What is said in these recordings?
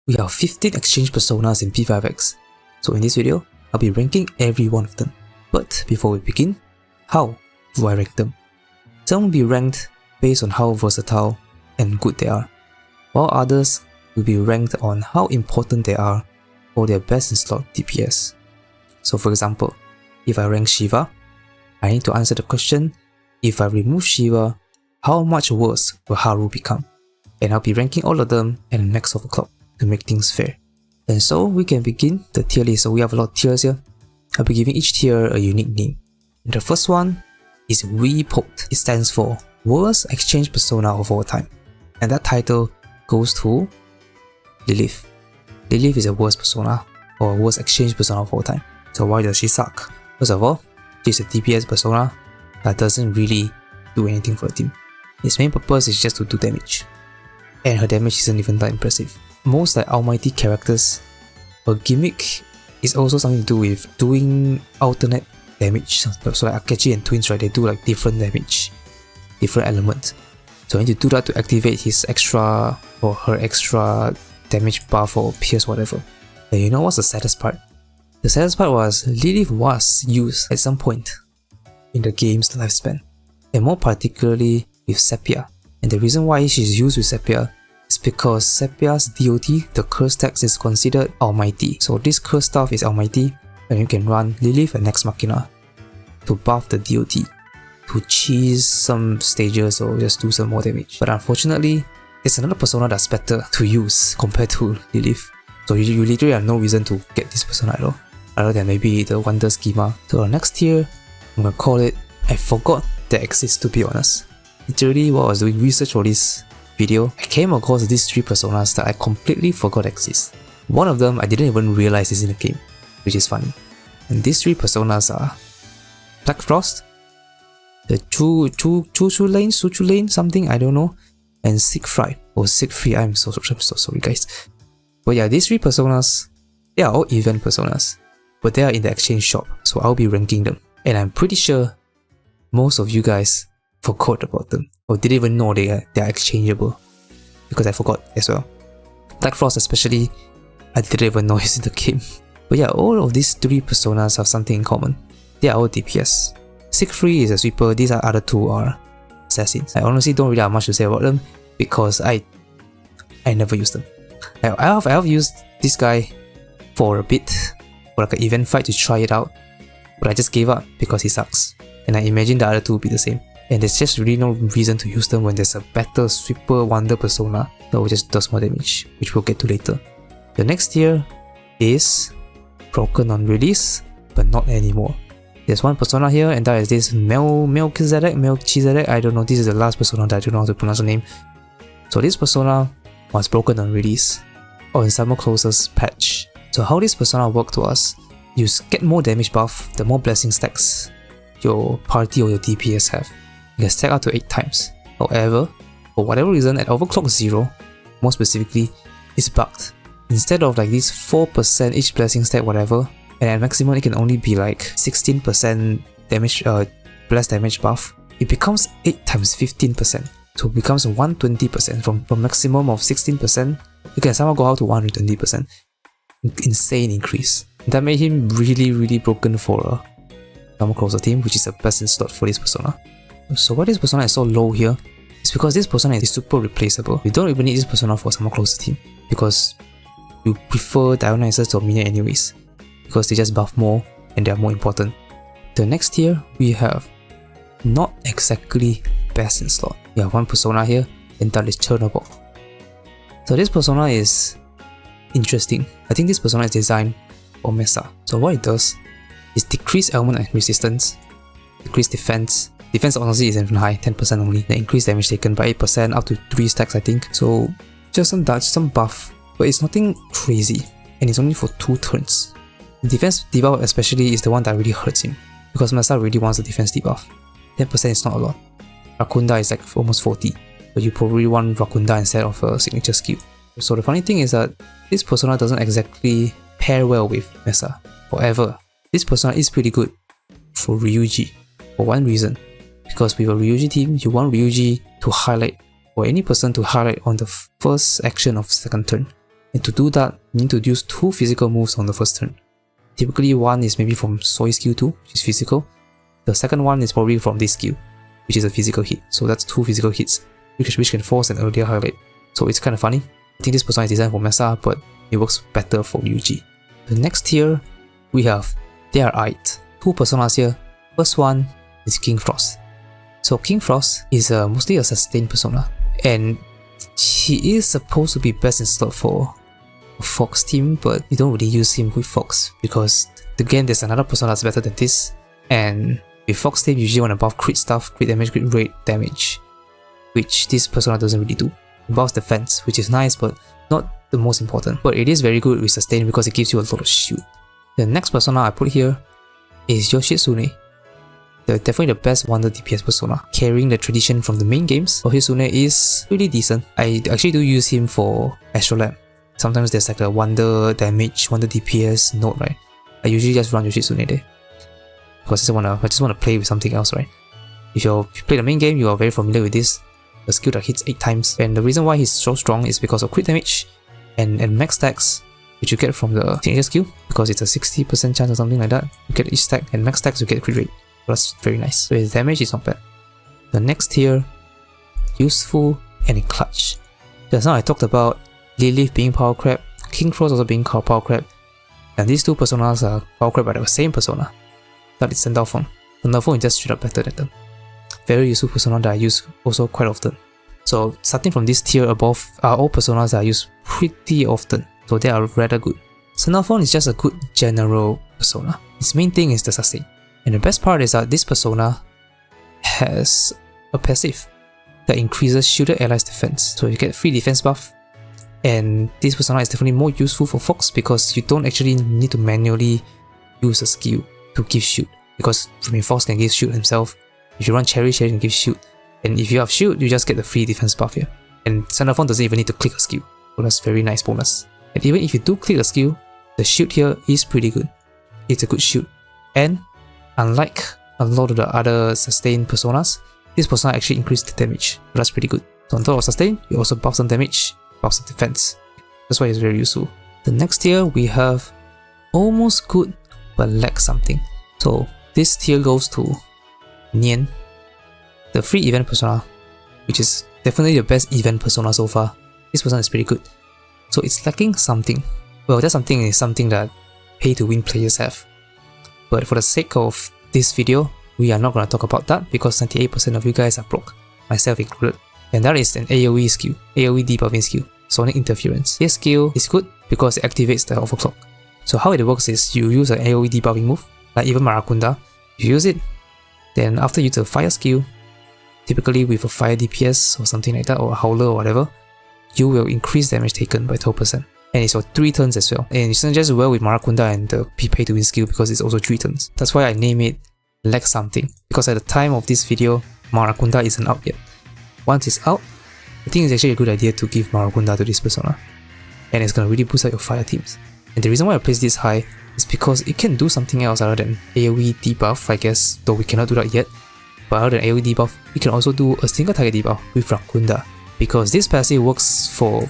We have 15 exchange personas in P5X, so in this video, I'll be ranking every one of them. But before we begin, how do I rank them? Some will be ranked based on how versatile and good they are, while others will be ranked on how important they are for their best in slot DPS. So for example, if I rank Shiva, I need to answer the question, if I remove Shiva, how much worse will Haru become? And I'll be ranking all of them at the next overclock to make things fair. And so we can begin the tier list. So we have a lot of tiers here. I'll be giving each tier a unique name. And the first one is Repoked. It stands for Worst Exchange Persona of All Time. And that title goes to Lilith. Lilith is the worst persona or worst exchange persona of all time. So why does she suck? First of all, she's a DPS persona that doesn't really do anything for the team. Its main purpose is just to do damage. And her damage isn't even that impressive. Most like almighty characters, her gimmick is also something to do with doing alternate damage. So like Akechi and Twins, right, they do like different damage, different elements. So I need to do that to activate his extra or her extra damage buff or pierce whatever. And you know what's the saddest part? The saddest part was Lilith was used at some point in the game's lifespan, and more particularly with Sepia. And the reason why she's used with Sepia is because Sepia's DOT, the curse tax, is considered almighty. So this curse stuff is almighty, and you can run Lilith and Nex Machina to buff the DOT, to cheese some stages or just do some more damage. But unfortunately, it's another persona that's better to use compared to Lilith. So you literally have no reason to get this persona at all, other than maybe the Wonder Schema. So the next tier, I'm gonna call it I forgot that exists, to be honest. Literally, while I was doing research for this video, I came across these three personas that I completely forgot exist. One of them I didn't even realize is in the game, which is funny. And these three personas are Black Frost, the Chuchu Lane, something, I don't know, and Siegfried, or Siegfried, I'm so sorry guys. But yeah, these three personas, they are all event personas, but they are in the exchange shop, so I'll be ranking them. And I'm pretty sure most of you guys forgot about them, or didn't even know they are exchangeable, because I forgot as well. Black Frost especially, I didn't even know he's in the game. But yeah, all of these three personas have something in common. They are all DPS. Siegfried is a sweeper, these other two are assassins. I honestly don't really have much to say about them, because I never used them. I have used this guy for a bit, for like an event fight to try it out, but I just gave up because he sucks. And I imagine the other two will be the same. And there's just really no reason to use them when there's a better sweeper wonder persona that will just does more damage, which we'll get to later. The next tier is Broken on release, but not anymore. There's one persona here, and that is this Melchizedek, I don't know, this is the last persona that I don't know how to pronounce the name. So this persona was broken on release, or in Summer Close's patch. So how this persona worked was, you get more damage buff the more blessing stacks your party or your DPS have. You can stack up to 8 times. However, for whatever reason, at overclock 0, more specifically, it's bugged. Instead of like this 4% each blessing stack whatever, and at maximum it can only be like 16% damage, blessed damage buff, it becomes 8 times 15%. So it becomes 120%. From maximum of 16%, you can somehow go out to 120%. Insane increase. That made him really broken for a Summer Closer team, which is the best in slot for this persona. So why this persona is so low here is because this persona is super replaceable. You don't even need this persona for Summer Closer team, because you prefer Dionysus or Minion anyways, because they just buff more and they are more important. The next tier, we have not exactly best in slot. We have one persona here, and that is Chernobyl. So this persona is interesting. I think this persona is designed for Mesa. So what it does is decrease element and resistance, decrease defense. Defense honestly isn't even high, 10% only. The increase damage taken by 8% up to 3 stacks I think. So just some dodge, some buff, but it's nothing crazy, and it's only for 2 turns. The defense debuff especially is the one that really hurts him, because Mesa really wants the defense debuff. 10% is not a lot. Rakunda is like almost 40, but you probably want Rakunda instead of a signature skill. So the funny thing is that this persona doesn't exactly pair well with Mesa. However, this persona is pretty good for Ryuji, for one reason. Because with a Ryuji team, you want Ryuji to highlight, or any person to highlight on the first action of second turn. And to do that, you need to use 2 physical moves on the first turn. Typically one is maybe from Soy skill 2, which is physical. The second one is probably from this skill, which is a physical hit. So that's 2 physical hits, which can force an earlier highlight. So it's kind of funny. I think this persona is designed for Mesa, but it works better for Yuji. The next tier, we have Dear-Eyed. 2 personas here. First one is King Frost. So King Frost is mostly a sustained persona, and he is supposed to be best in slot for Fox team, but you don't really use him with Fox because again there's another persona that's better than this, and with Fox team you usually want to buff crit stuff, crit damage, crit rate damage, which this persona doesn't really do. It buffs defense, which is nice but not the most important, but it is very good with sustain because it gives you a lot of shield. The next persona I put here is Yoshitsune. Definitely the best Wonder DPS persona, carrying the tradition from the main games. Yoshitsune is really decent. I actually do use him for Astrolab. Sometimes there's like a Wonder damage, Wonder DPS node, right? I usually just run Yoshitsune there because I just want to play with something else, right? If you play the main game, you are very familiar with this. The skill that hits 8 times, and the reason why he's so strong is because of crit damage and max stacks, which you get from the signature skill, because it's a 60% chance or something like that. You get each stack, and max stacks you get crit rate. So that's very nice. So his damage is not bad. The next tier, useful and clutch. Just now I talked about Lilith being power crab, King Frost also being power crab, and these 2 personas are power crab by the same persona. That is Sandalphon. Sandalphon is just straight up better than them. Very useful persona that I use also quite often. So starting from this tier above are all personas that I use pretty often, so they are rather good. Sandalphon is just a good general persona. Its main thing is the sustain. And the best part is that this persona has a passive that increases shielded allies defense. So you get free defense buff, and this persona is definitely more useful for Fox because you don't actually need to manually use a skill to give shield, because Fox can give shield himself. If you run Cherry can give shield, and if you have shield, you just get the free defense buff here. And Sandalphon doesn't even need to click a skill, so that's very nice bonus. And even if you do click a skill, the shield here is pretty good. It's a good shield, and unlike a lot of the other sustained personas, this persona actually increased the damage, so that's pretty good. So on top of sustain, you also buff some damage, buff some defense. That's why it's very useful. The next tier we have almost good but lack something. So this tier goes to Nian, the free event persona, which is definitely the best event persona so far. This persona is pretty good. So it's lacking something. Well, that something is something that pay to win players have. But for the sake of this video, we are not going to talk about that because 98% of you guys are broke, myself included. And that is an AoE skill, AoE debuffing skill, Sonic Interference. This skill is good because it activates the overclock. So how it works is you use an AoE debuffing move, like even Marakunda. You use it, then after you use a fire skill, typically with a fire DPS or something like that, or a howler or whatever, you will increase damage taken by 12%. And it's for 3 turns as well. And it synergizes well with Marakunda and the pay to win skill because it's also 3 turns. That's why I name it Lack Something, because at the time of this video, Marakunda isn't out yet. Once it's out, I think it's actually a good idea to give Marakunda to this persona, and it's gonna really boost out your fire teams. And the reason why I place this high is because it can do something else other than AoE debuff, I guess, though we cannot do that yet. But other than AoE debuff, we can also do a single target debuff with Rakunda, because this passive works for,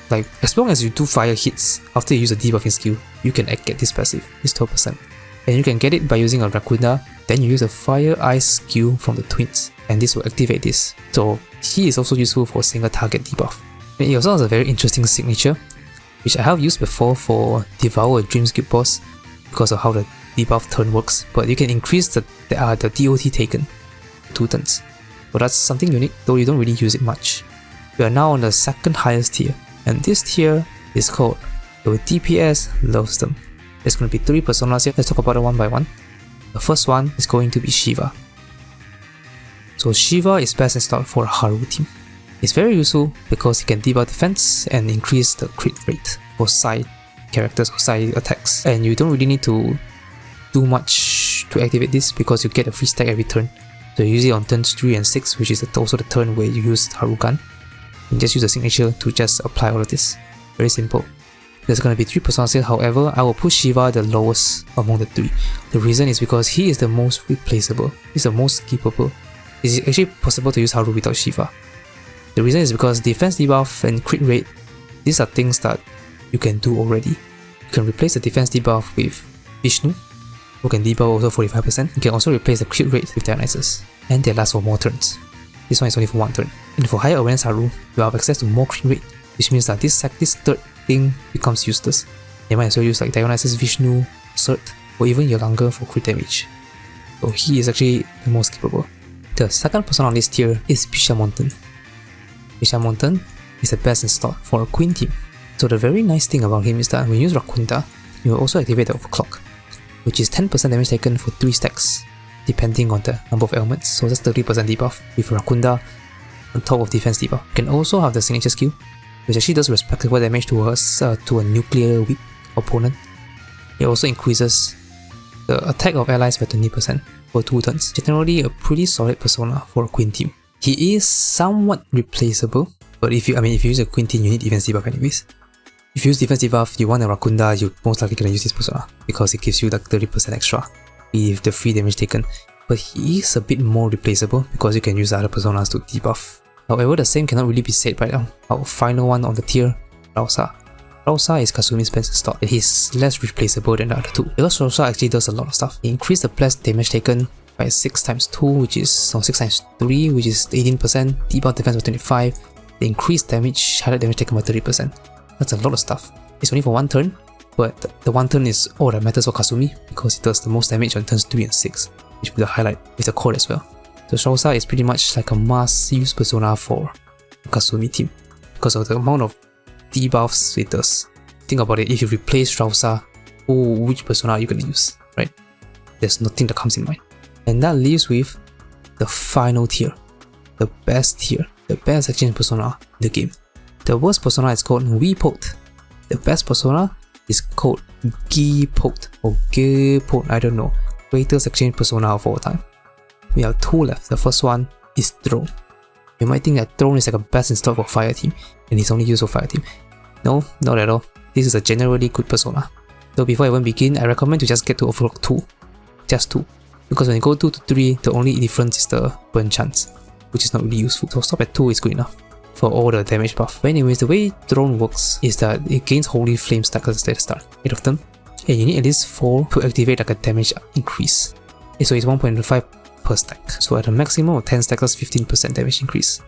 like, as long as you do fire hits after you use a debuffing skill, you can get this passive, this 12%. And you can get it by using a Rakunda, then you use a fire ice skill from the twins, and this will activate this. So he is also useful for single target debuff. And he also has a very interesting signature, which I have used before for Devour a Dreams Guild boss because of how the debuff turn works, but you can increase the DOT taken 2 turns. So that's something unique, though you don't really use it much. We are now on the second highest tier, and this tier is called the DPS Loves Them. There's going to be 3 personas here. Let's talk about it one by one. The first one is going to be Shiva. So Shiva is best installed for a Haru team. It's very useful because he can debuff defense and increase the crit rate for side characters or side attacks. And you don't really need to do much to activate this because you get a free stack every turn. So you use it on turns 3 and 6, which is also the turn where you use Harugan. And just use the signature to just apply all of this. Very simple. There's going to be 3 personas here, however, I will put Shiva the lowest among the 3. The reason is because he is the most replaceable, he's the most skippable. It's actually possible to use Haru without Shiva. The reason is because defense debuff and crit rate, these are things that you can do already. You can replace the defense debuff with Vishnu, who can debuff also 45%. You can also replace the crit rate with Dionysus, and they last for more turns. This one is only for one turn. And for higher awareness Haru, you have access to more crit rate, which means that this third thing becomes useless. You might as well use like Dionysus, Vishnu, Cert, or even Yolanga for crit damage. So he is actually the most capable. The second persona on this tier is Bishamonten. Bishamonten is the best in slot for a Queen team. So the very nice thing about him is that when you use Rakunda, you will also activate the Overclock, which is 10% damage taken for 3 stacks, depending on the number of elements. So that's 30% debuff with Rakunda on top of defense debuff. You can also have the signature skill, which actually does respectable damage to a nuclear weak opponent. It also increases the attack of allies by 20% for 2 turns. Generally a pretty solid persona for a Queen team. He is somewhat replaceable, but if you use a Queen team, you need defense debuff anyways. If you use defense debuff, you want a Rakunda, you most likely gonna use this persona because it gives you like 30% extra with the free damage taken. But he is a bit more replaceable because you can use other personas to debuff. However, the same cannot really be said right now. Our final one on the tier, Rausa. Rausa is Kasumi's best slot, and he's less replaceable than the other two. Because Rausa actually does a lot of stuff. He increased the blast damage taken by 6 times 2, which is 6 times 3, which is 18%, debuff defense by 25, the increased damage, highlight damage taken by 30%. That's a lot of stuff. It's only for 1 turn, but the 1 turn is all that matters for Kasumi because it does the most damage on turns 3 and 6, which will be the highlight with the core as well. So Rausa is pretty much like a must-use persona for the Kasumi team because of the amount of debuffs it does. Think about it, if you replace Rausa, which persona are you gonna use, right? There's nothing that comes in mind. And that leaves with the final tier, the best exchange persona in the game. The worst persona is called Weepot. The best persona is called Geepot or Geepot, I don't know. Greatest exchange persona of all time. We have 2 left. The first one is Throne. You might think that Throne is like a best in stock for Fire team and it's only used for Fire team. No, not at all. This is a generally good persona. So before I even begin, I recommend to just get to Overclock 2. Just 2. Because when you go 2 to 3, the only difference is the burn chance, which is not really useful. So stop at 2 is good enough for all the damage buff. But anyways, the way Throne works is that it gains Holy Flame stackers at the start, 8 of them. And you need at least 4 to activate like a damage increase. So it's 1.5 per stack. So at a maximum of 10 stacks, 15% damage increase.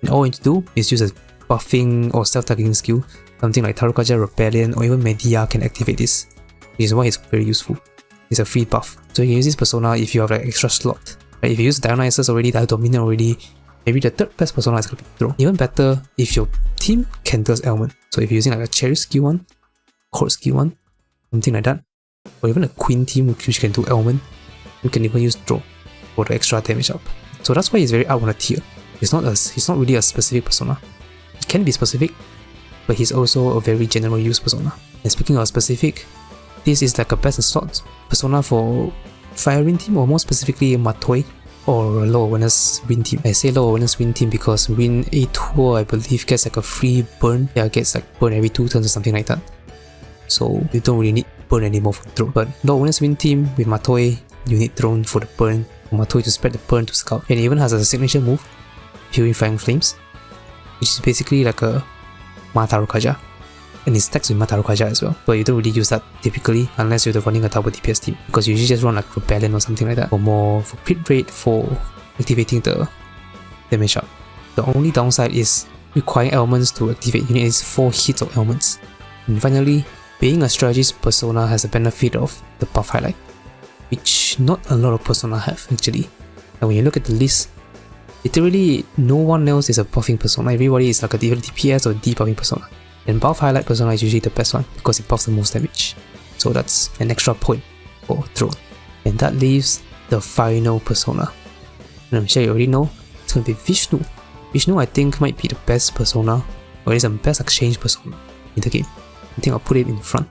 And all you need to do is use a buffing or self-targeting skill. Something like Tarukaja, Rebellion, or even Medea can activate this, which is why it's very useful. It's a free buff. So you can use this persona if you have like extra slot. Right? If you use Dionysus already, Dominion already, maybe the third best persona is going to be Throne. Even better if your team can does element. So if you're using like a Cherry skill 1, Court skill 1, something like that, or even a Queen team which can do element, you can even use Throne for the extra damage up. So that's why he's very up on the tier. He's not really a specific persona. He can be specific, but he's also a very general use persona. And speaking of specific, this is like a best in slot persona for Fire Wind team, or more specifically Matoi or low awareness Wind team. I say low awareness Wind team because Wind A2 I believe gets like a free burn. Yeah, it gets like burn every 2 turns or something like that. So you don't really need burn anymore for Throne. But low awareness Wind team with Matoi, you need Throne for the burn, for Matoi to spread the burn to scout. And it even has a signature move, Purifying Flames, which is basically like a Matarukaja, and it stacks with Matarukaja as well, but you don't really use that typically unless you're running a double DPS team, because you usually just run like Rebellion or something like that, or more for crit rate for activating the damage up. The only downside is requiring elements to activate. You need at least 4 hits of elements. And finally, being a strategist persona has the benefit of the buff highlight, which not a lot of persona have actually. And when you look at the list, literally no one else is a buffing persona. Everybody is like a DPS or debuffing persona. And buff highlight persona is usually the best one because it buffs the most damage. So that's an extra point for Throne. And that leaves the final persona. And I'm sure you already know, it's going to be Vishnu. Vishnu I think might be the best persona, or at least the best exchange persona in the game. I think I'll put it in front.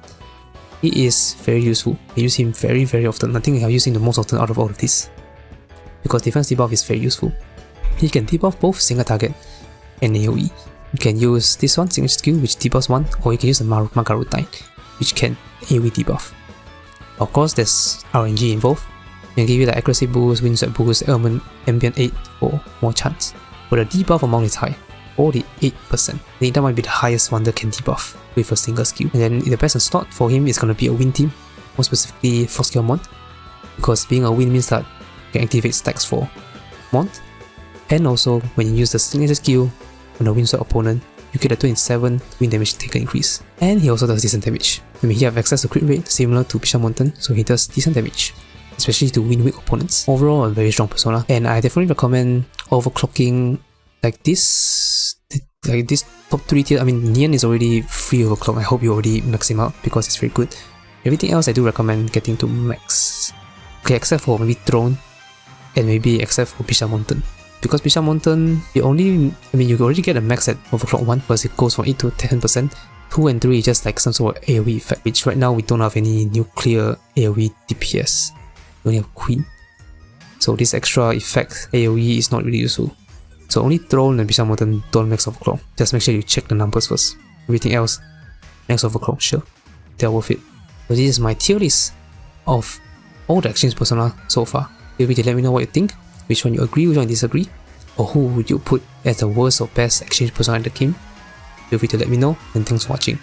He is very useful. I use him very often. I think I'll use him the most often out of all of these, because defense debuff is very useful. He can debuff both single target and AoE. You can use this one, signature skill, which debuffs 1, or you can use the Magarutine, which can AoE debuff. Of course, there's RNG involved. It can give you the accuracy boost, wind sweep boost, element, ambient 8 for more chance. But the debuff amount is high. 48%. I think that might be the highest Wonder can debuff with a single skill. And then the best in slot for him is going to be a Wind team, more specifically for skill Mont, because being a Wind means that you can activate stacks for Mont, and also when you use the signature skill on a Wind Sword opponent, you get a 27 wind damage taken increase. And he also does decent damage. I mean, he has access to crit rate similar to Bishan Mountain, so he does decent damage, especially to wind weak opponents. Overall, a very strong persona, and I definitely recommend overclocking like this top 3 tier. I mean, Nian is already free overclock. I hope you already max him out because it's very good. Everything else I do recommend getting to max. Okay, except for maybe Throne, and maybe except for Bishan Mountain. Because Bishan Mountain, you already get a max at overclock 1 because it goes from 8 to 10%. 2 and 3 is just like some sort of AoE effect, which right now we don't have any nuclear AoE DPS. We only have Queen. So this extra effect AoE is not really useful. So only Throne and Bishan Mountain don't max overclock. Just make sure you check the numbers first. Everything else, max overclock, sure. They're worth it. So this is my tier list of all the exchange persona so far. Feel free to let me know what you think, which one you agree, which one you disagree, or who would you put as the worst or best exchange persona in the game. Feel free to let me know, and thanks for watching.